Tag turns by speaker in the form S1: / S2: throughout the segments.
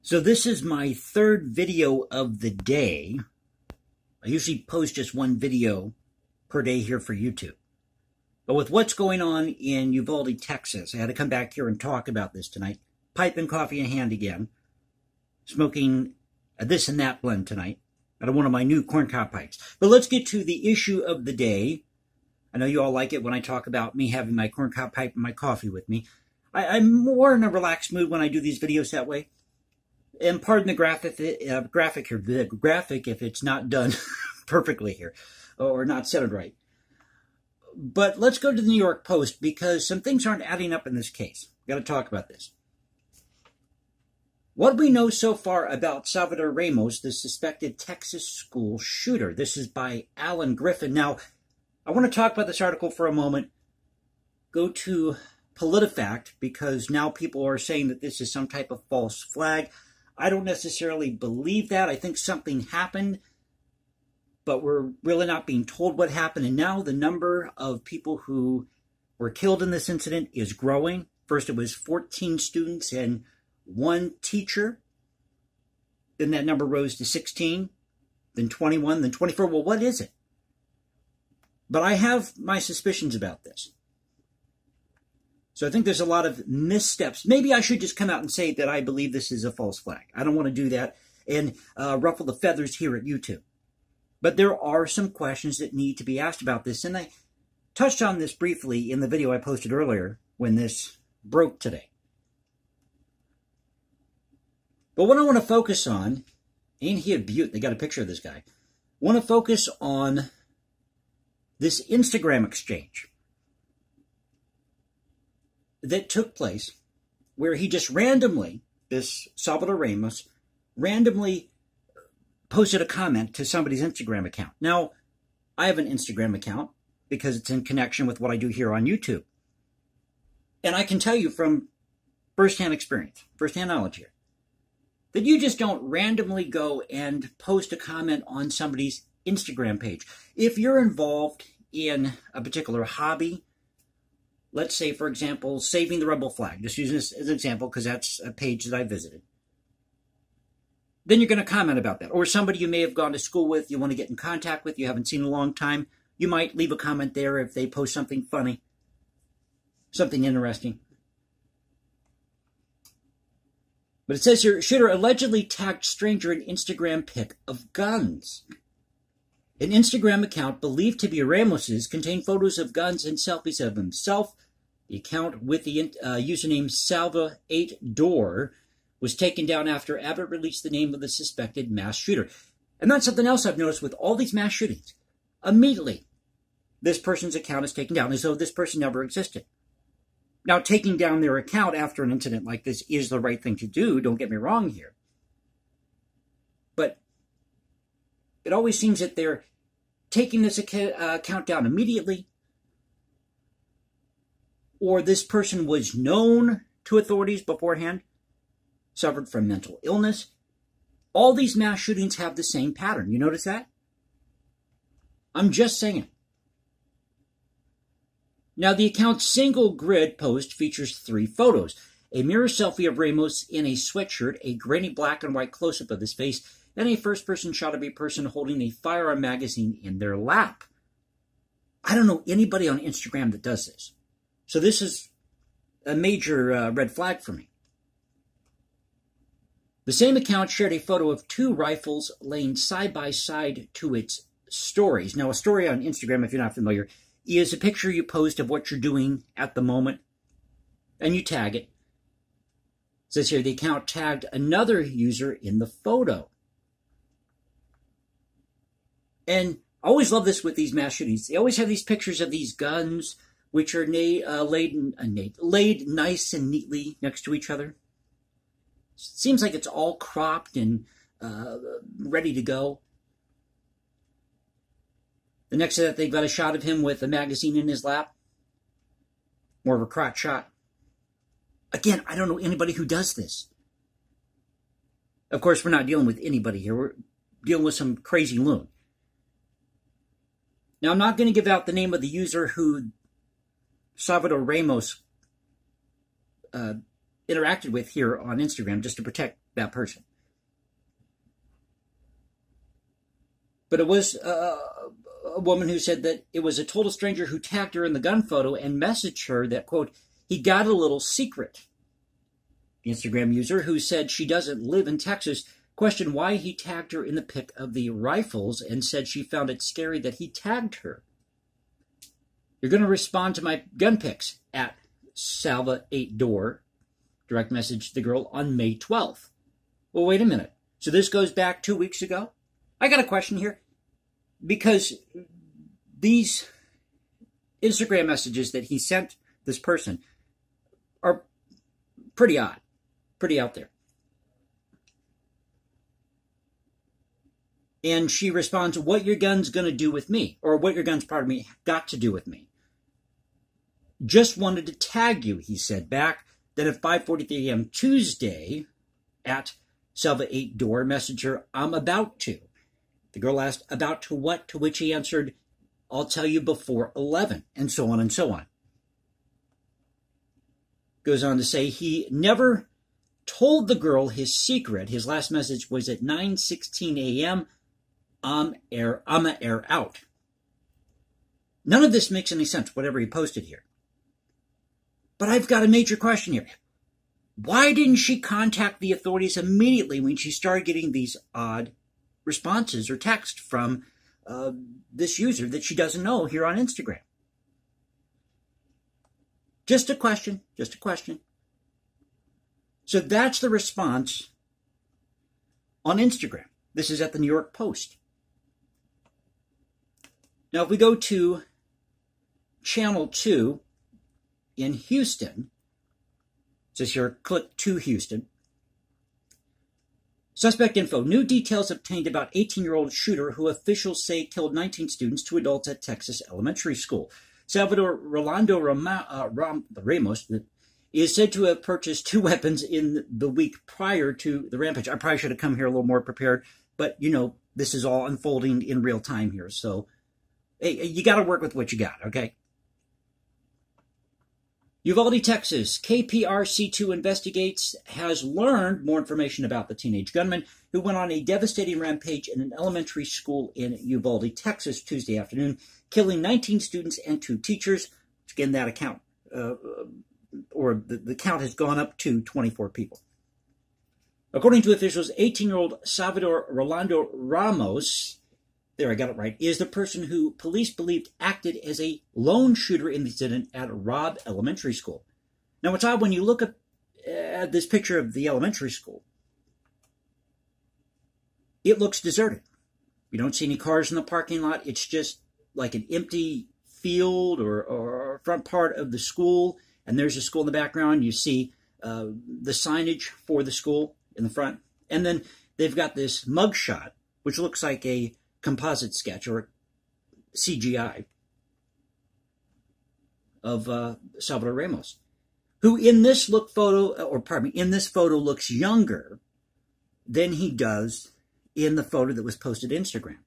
S1: So this is my third video of the day. I usually post just one video per day here for YouTube. But with what's going on in Uvalde, Texas, I had to come back here and talk about this tonight. Pipe and coffee in hand again. Smoking a this and that blend tonight out of one of my new corncob pipes. But let's get to the issue of the day. I know you all like it when I talk about me having my corncob pipe and my coffee with me. I'm more in a relaxed mood when I do these videos that way. And pardon the graphic here, the graphic if it's not done perfectly here or not centered right. But let's go to the New York Post because some things aren't adding up in this case. We've got to talk about this. What do we know so far about Salvador Ramos, the suspected Texas school shooter? This is by Alan Griffin. Now, I want to talk about this article for a moment. Go to PolitiFact because now people are saying that this is some type of false flag. I don't necessarily believe that. I think something happened, but we're really not being told what happened. And now the number of people who were killed in this incident is growing. First, it was 14 students and one teacher. Then that number rose to 16, then 21, then 24. Well, what is it? But I have my suspicions about this. So I think there's a lot of missteps. Maybe I should just come out and say that I believe this is a false flag. I don't want to do that and ruffle the feathers here at YouTube. But there are some questions that need to be asked about this. And I touched on this briefly in the video I posted earlier when this broke today. But what I want to focus on, ain't he a beaut? They got a picture of this guy. I want to focus on this Instagram exchange that took place where he just randomly, this Salvador Ramos, randomly posted a comment to somebody's Instagram account. Now, I have an Instagram account because it's in connection with what I do here on YouTube. And I can tell you from firsthand experience, firsthand knowledge here, that you just don't randomly go and post a comment on somebody's Instagram page. If you're involved in a particular hobby, let's say, for example, saving the rebel flag. Just using this as an example because that's a page that I visited. Then you're going to comment about that. Or somebody you may have gone to school with, you want to get in contact with, you haven't seen in a long time. You might leave a comment there if they post something funny, something interesting. But it says here, shooter allegedly tagged stranger in Instagram pic of guns. An Instagram account believed to be Ramos's contained photos of guns and selfies of himself. The account with the username Salva8Door was taken down after Abbott released the name of the suspected mass shooter. And that's something else I've noticed with all these mass shootings. Immediately, this person's account is taken down as though this person never existed. Now, taking down their account after an incident like this is the right thing to do. Don't get me wrong here. But it always seems that they're taking this account down immediately, or this person was known to authorities beforehand, suffered from mental illness. All these mass shootings have the same pattern. You notice that? I'm just saying. Now, the account's single grid post features 3 photos. A mirror selfie of Ramos in a sweatshirt, a grainy black and white close-up of his face, and a first-person shot of a person holding a firearm magazine in their lap. I don't know anybody on Instagram that does this. So this is a major red flag for me. The same account shared a photo of 2 rifles laying side by side to its stories. Now, a story on Instagram, if you're not familiar, is a picture you post of what you're doing at the moment, and you tag it. It says here, the account tagged another user in the photo. And I always love this with these mass shootings. They always have these pictures of these guns, which are laid nice and neatly next to each other. Seems like it's all cropped and ready to go. The next to that, they've got a shot of him with a magazine in his lap. More of a crotch shot. Again, I don't know anybody who does this. Of course, we're not dealing with anybody here. We're dealing with some crazy loon. Now, I'm not going to give out the name of the user who Salvador Ramos interacted with here on Instagram just to protect that person. But it was a woman who said that it was a total stranger who tagged her in the gun photo and messaged her that, quote, he got a little secret. The Instagram user, who said she doesn't live in Texas, questioned why he tagged her in the pic of the rifles and said she found it scary that he tagged her. You're going to respond to my gun pics at Salva8Door. Direct message the girl on May 12th. Well, wait a minute. So this goes back 2 weeks ago? I got a question here. Because these Instagram messages that he sent this person are pretty odd, pretty out there. And she responds, what your gun's going to do with me, or what your gun's, pardon me, got to do with me. Just wanted to tag you, he said back. Then at 5:43 a.m. Tuesday at Salva8Door, message her, I'm about to. The girl asked, about to what? To which he answered, I'll tell you before 11, and so on and so on. Goes on to say he never told the girl his secret. His last message was at 9:16 a.m. I'm air out. None of this makes any sense, whatever he posted here. But I've got a major question here. Why didn't she contact the authorities immediately when she started getting these odd responses or text from this user that she doesn't know here on Instagram? Just a question, just a question. So that's the response on Instagram. This is at the New York Post. Now, if we go to Channel 2 in Houston, it says here, click to Houston. Suspect info. New details obtained about 18-year-old shooter who officials say killed 19 students, 2 adults at Texas elementary school. Salvador Rolando Ramos is said to have purchased 2 weapons in the week prior to the rampage. I probably should have come here a little more prepared, but, you know, this is all unfolding in real time here. So, hey, you got to work with what you got, okay? Uvalde, Texas, KPRC2 investigates, has learned more information about the teenage gunman who went on a devastating rampage in an elementary school in Uvalde, Texas, Tuesday afternoon, killing 19 students and 2 teachers. Again, that account, or the count has gone up to 24 people. According to officials, 18-year-old Salvador Rolando Ramos, there I got it right, is the person who police believed acted as a lone shooter in the incident at Robb Elementary School. Now, it's odd when you look at this picture of the elementary school. It looks deserted. You don't see any cars in the parking lot. It's just like an empty field or front part of the school, and there's a school in the background. You see the signage for the school in the front, and then they've got this mugshot, which looks like a composite sketch or CGI of Salvador Ramos, who in this in this photo looks younger than he does in the photo that was posted to Instagram.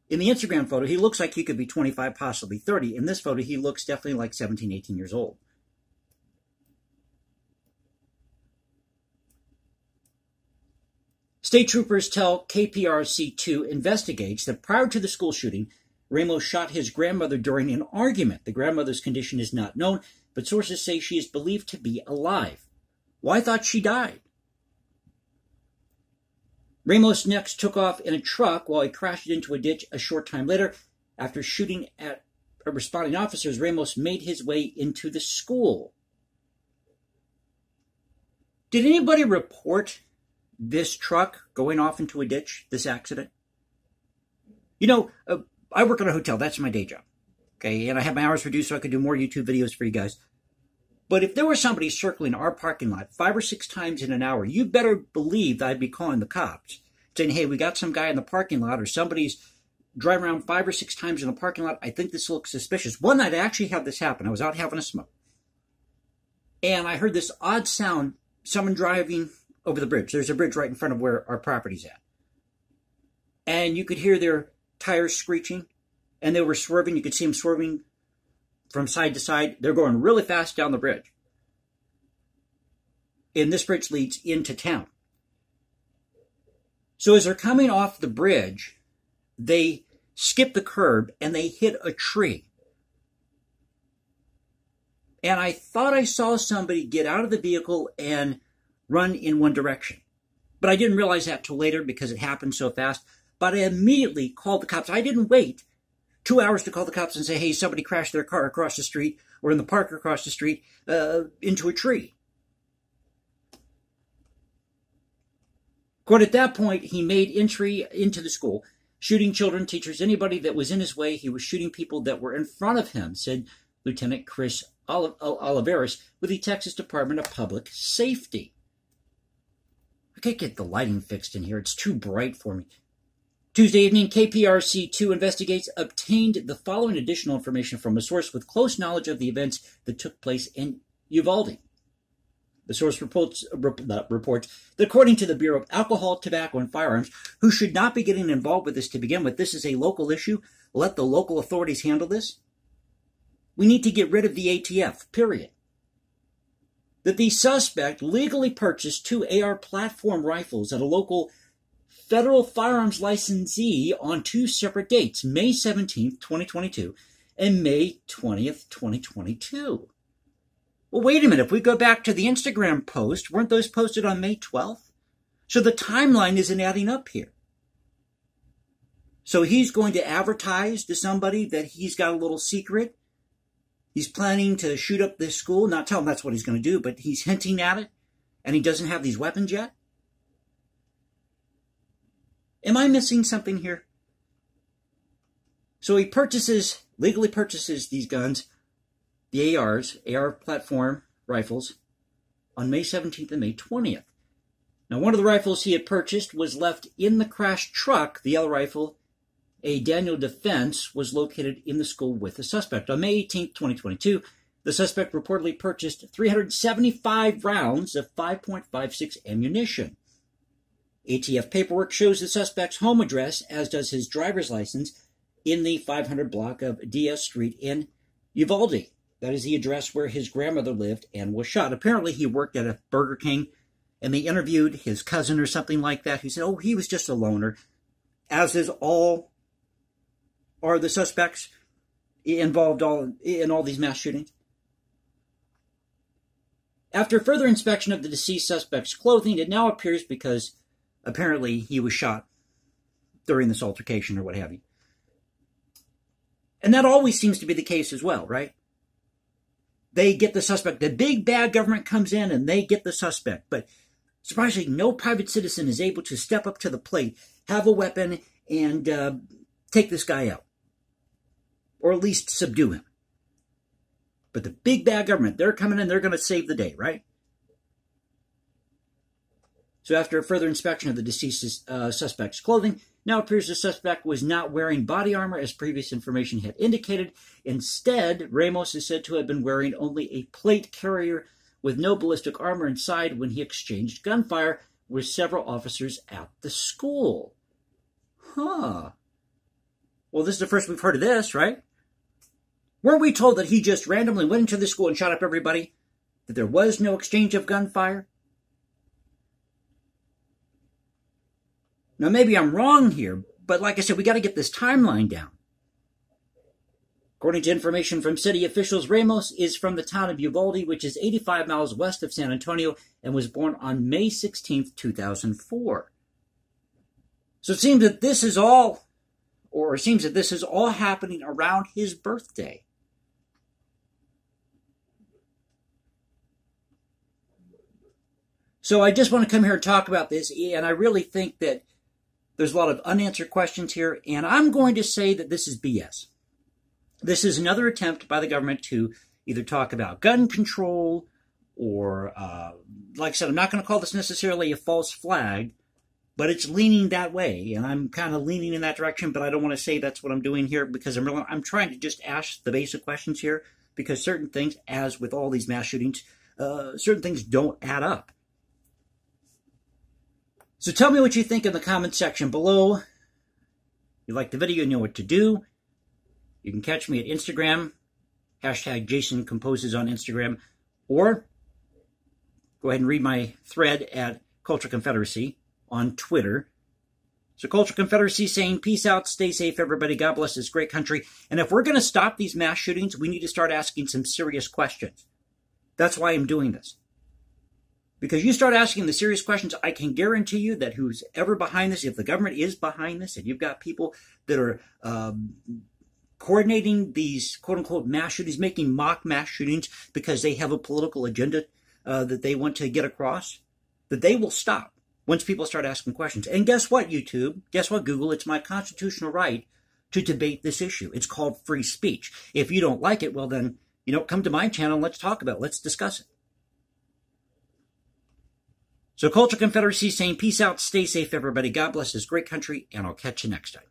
S1: In the Instagram photo, he looks like he could be 25, possibly 30. In this photo, he looks definitely like 17, 18 years old. State troopers tell KPRC2 investigates that prior to the school shooting, Ramos shot his grandmother during an argument. The grandmother's condition is not known, but sources say she is believed to be alive. Well, I thought she died. Ramos next took off in a truck while he crashed into a ditch a short time later. After shooting at responding officers, Ramos made his way into the school. Did anybody report this truck going off into a ditch, this accident? You know, I work at a hotel. That's my day job. Okay, and I have my hours reduced so I could do more YouTube videos for you guys. But if there was somebody circling our parking lot 5 or 6 times in an hour, you better believe that I'd be calling the cops, saying, hey, we got some guy in the parking lot, or somebody's driving around 5 or 6 times in the parking lot. I think this looks suspicious. One night I actually had this happen. I was out having a smoke, and I heard this odd sound, someone driving over the bridge. There's a bridge right in front of where our property's at. And you could hear their tires screeching, and they were swerving. You could see them swerving from side to side. They're going really fast down the bridge. And this bridge leads into town. So as they're coming off the bridge, they skip the curb and they hit a tree. And I thought I saw somebody get out of the vehicle and run in one direction. But I didn't realize that till later because it happened so fast. But I immediately called the cops. I didn't wait 2 hours to call the cops and say, hey, somebody crashed their car across the street or in the park across the street into a tree. Quote, at that point, he made entry into the school, shooting children, teachers, anybody that was in his way. He was shooting people that were in front of him, said Lieutenant Chris Oliveris with the Texas Department of Public Safety. I can't get the lighting fixed in here. It's too bright for me. Tuesday evening, KPRC2 Investigates obtained the following additional information from a source with close knowledge of the events that took place in Uvalde. The source reports that according to the Bureau of Alcohol, Tobacco, and Firearms, who should not be getting involved with this to begin with, this is a local issue. Let the local authorities handle this. We need to get rid of the ATF, period. That the suspect legally purchased 2 AR platform rifles at a local federal firearms licensee on 2 separate dates, May 17th, 2022, and May 20th, 2022. Well, wait a minute. If we go back to the Instagram post, weren't those posted on May 12th? So the timeline isn't adding up here. So he's going to advertise to somebody that he's got a little secret. He's planning to shoot up this school. Not tell him that's what he's going to do, but he's hinting at it. And he doesn't have these weapons yet? Am I missing something here? So he legally purchases these guns, the AR platform rifles, on May 17th and May 20th. Now, one of the rifles he had purchased was left in the crashed truck. The other rifle, a Daniel Defense, was located in the school with the suspect. On May 18th, 2022, the suspect reportedly purchased 375 rounds of 5.56 ammunition. ATF paperwork shows the suspect's home address, as does his driver's license, in the 500 block of DS Street in Uvalde. That is the address where his grandmother lived and was shot. Apparently, he worked at a Burger King, and they interviewed his cousin or something like that, who said, oh, he was just a loner, as is all are the suspects involved in all these mass shootings. After further inspection of the deceased suspect's clothing, it now appears, because apparently he was shot during this altercation or what have you. And that always seems to be the case as well, right? They get the suspect. The big bad government comes in and they get the suspect. But surprisingly, no private citizen is able to step up to the plate, have a weapon, and take this guy out. Or at least subdue him. But the big bad government, they're coming in, they're going to save the day, right? So after a further inspection of the deceased suspect's clothing, now appears the suspect was not wearing body armor as previous information had indicated. Instead, Ramos is said to have been wearing only a plate carrier with no ballistic armor inside when he exchanged gunfire with several officers at the school. Huh. Well, this is the first we've heard of this, right? Weren't we told that he just randomly went into the school and shot up everybody? That there was no exchange of gunfire? Now, maybe I'm wrong here, but like I said, we got to get this timeline down. According to information from city officials, Ramos is from the town of Uvalde, which is 85 miles west of San Antonio, and was born on May 16, 2004. So it seems that this is all happening around his birthday. So I just want to come here and talk about this, and I really think that there's a lot of unanswered questions here, and I'm going to say that this is BS. This is another attempt by the government to either talk about gun control or, like I said, I'm not going to call this necessarily a false flag, but it's leaning that way, and I'm kind of leaning in that direction, but I don't want to say that's what I'm doing here because I'm trying to just ask the basic questions here because certain things, as with all these mass shootings, certain things don't add up. So tell me what you think in the comment section below. If you like the video, you know what to do. You can catch me at Instagram, #JasonComposes on Instagram, or Go ahead and read my thread at Culture Confederacy on Twitter. So Culture Confederacy saying, peace out, stay safe, everybody. God bless this great country. And if we're going to stop these mass shootings, we need to start asking some serious questions. That's why I'm doing this. Because you start asking the serious questions, I can guarantee you that who's ever behind this, if the government is behind this, and you've got people that are coordinating these quote-unquote mass shootings, making mock mass shootings because they have a political agenda that they want to get across, that they will stop once people start asking questions. And guess what, YouTube? Guess what, Google? It's my constitutional right to debate this issue. It's called free speech. If you don't like it, well then, come to my channel and let's talk about it. Let's discuss it. So Culture Confederacy saying, peace out, stay safe, everybody. God bless this great country, and I'll catch you next time.